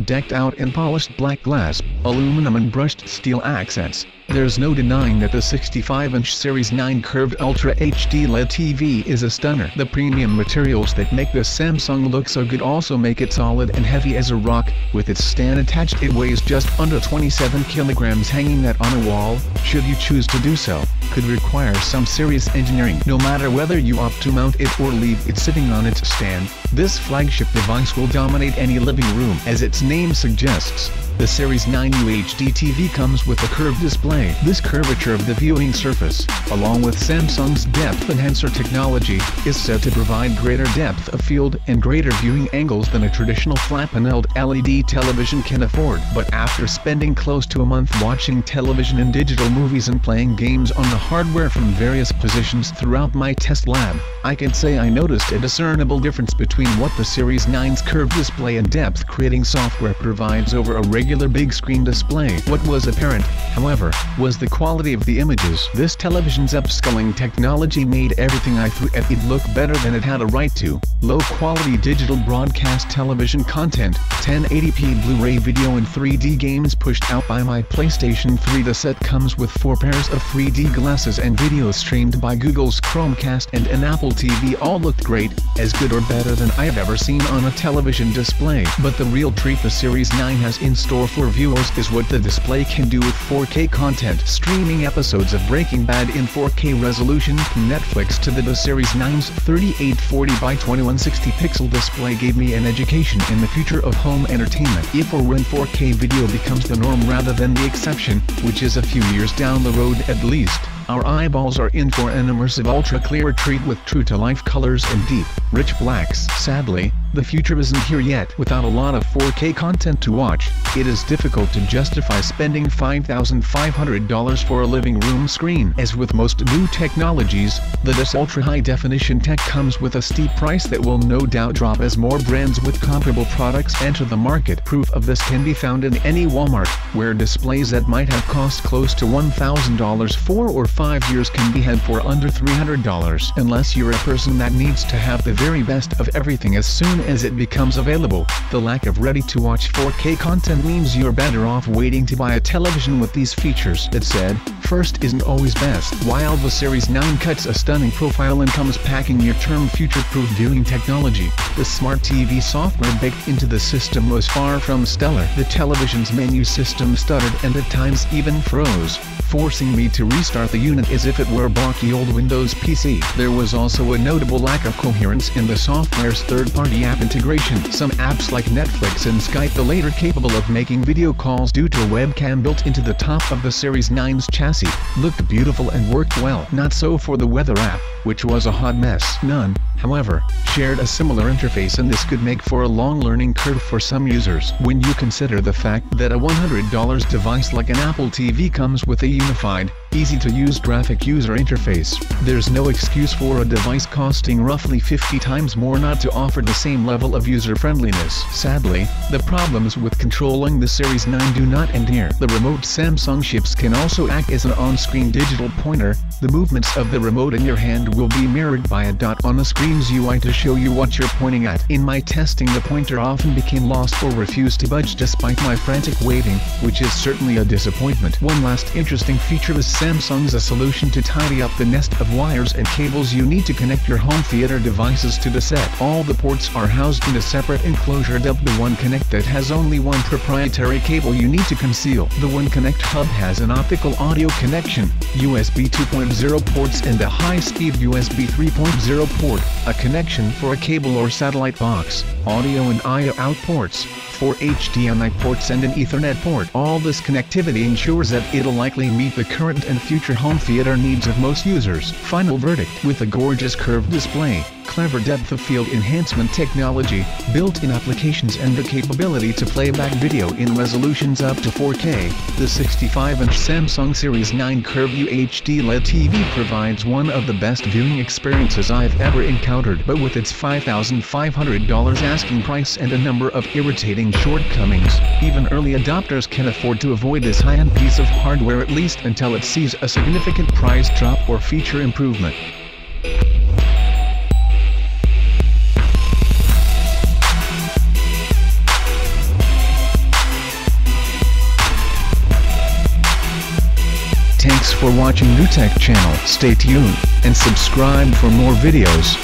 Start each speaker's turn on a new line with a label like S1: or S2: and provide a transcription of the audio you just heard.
S1: decked out in polished black glass, aluminum and brushed steel accents. There's no denying that the 65-inch Series 9 curved Ultra HD LED TV is a stunner. The premium materials that make the Samsung look so good also make it solid and heavy as a rock. With its stand attached, it weighs just under 27 kilograms. Hanging that on a wall, should you choose to do so, could require some serious engineering. No matter whether you opt to mount it or leave it sitting on its stand, this flagship device will dominate any living room. As its name suggests, the Series 9 UHD TV comes with a curved display. This curvature of the viewing surface, along with Samsung's depth enhancer technology, is said to provide greater depth of field and greater viewing angles than a traditional flat-paneled LED television can afford. But after spending close to a month watching television and digital movies and playing games on the hardware from various positions throughout my test lab, I can say I noticed a discernible difference between what the Series 9's curved display and depth creating software provides over a regular big screen display. What was apparent, however, was the quality of the images. This television's upscaling technology made everything I threw at it look better than it had a right to. Low-quality digital broadcast television content, 1080p Blu-ray video and 3D games pushed out by my PlayStation 3. The set comes with 4 pairs of 3D glasses and video streamed by Google's Chromecast and an Apple TV. All looked great, as good or better than I have ever seen on a television display. But the real treat the Series 9 has in store for viewers is what the display can do with 4K content. Streaming episodes of Breaking Bad in 4K resolution from Netflix to the Series 9's 3840 by 2160 pixel display gave me an education in the future of home entertainment. If or when 4K video becomes the norm rather than the exception, which is a few years down the road at least, our eyeballs are in for an immersive ultra-clear treat with true-to-life colors and deep, rich blacks. Sadly, the future isn't here yet. Without a lot of 4K content to watch, it is difficult to justify spending $5,500 for a living room screen. As with most new technologies, this ultra-high-definition tech comes with a steep price that will no doubt drop as more brands with comparable products enter the market. Proof of this can be found in any Walmart, where displays that might have cost close to $1,000 4 or 5 years can be had for under $300. Unless you're a person that needs to have the very best of everything as soon as it becomes available, the lack of ready-to-watch 4K content means you're better off waiting to buy a television with these features. That said, first isn't always best. While the Series 9 cuts a stunning profile and comes packing near-term future-proof viewing technology, the smart TV software baked into the system was far from stellar. The television's menu system stuttered and at times even froze, forcing me to restart the unit as if it were a bulky old Windows PC. There was also a notable lack of coherence in the software's third-party app integration. Some apps like Netflix and Skype, the later capable of making video calls due to a webcam built into the top of the Series 9's chassis, looked beautiful and worked well. Not so for the weather app, which was a hot mess. None, however, shared a similar interface, and this could make for a long learning curve for some users. When you consider the fact that a $100 device like an Apple TV comes with a unified, easy-to-use graphic user interface, there's no excuse for a device costing roughly 50 times more not to offer the same level of user-friendliness. Sadly, the problems with controlling the Series 9 do not end here. The remote Samsung ships can also act as an on-screen digital pointer. The movements of the remote in your hand will be mirrored by a dot on the screen's UI to show you what you're pointing at. In my testing, the pointer often became lost or refused to budge despite my frantic waving, which is certainly a disappointment. One last interesting feature is Samsung's a solution to tidy up the nest of wires and cables you need to connect your home theater devices to the set. All the ports are housed in a separate enclosure dubbed the One Connect that has only one proprietary cable you need to conceal. The One Connect hub has an optical audio connection, USB 2.0 ports and a high-speed USB 3.0 port, a connection for a cable or satellite box, audio and I/O out ports, 4 HDMI ports and an Ethernet port. All this connectivity ensures that it'll likely meet the current and future home theater needs of most users. Final verdict: with a gorgeous curved display, clever depth of field enhancement technology, built-in applications and the capability to play back video in resolutions up to 4K, the 65-inch Samsung Series 9 Curved UHD LED TV provides one of the best viewing experiences I've ever encountered. But with its $5,500 asking price and a number of irritating shortcomings, even early adopters can afford to avoid this high-end piece of hardware, at least until it sees a significant price drop or feature improvement. Thanks for watching nũTECH channel. Stay tuned, and subscribe for more videos.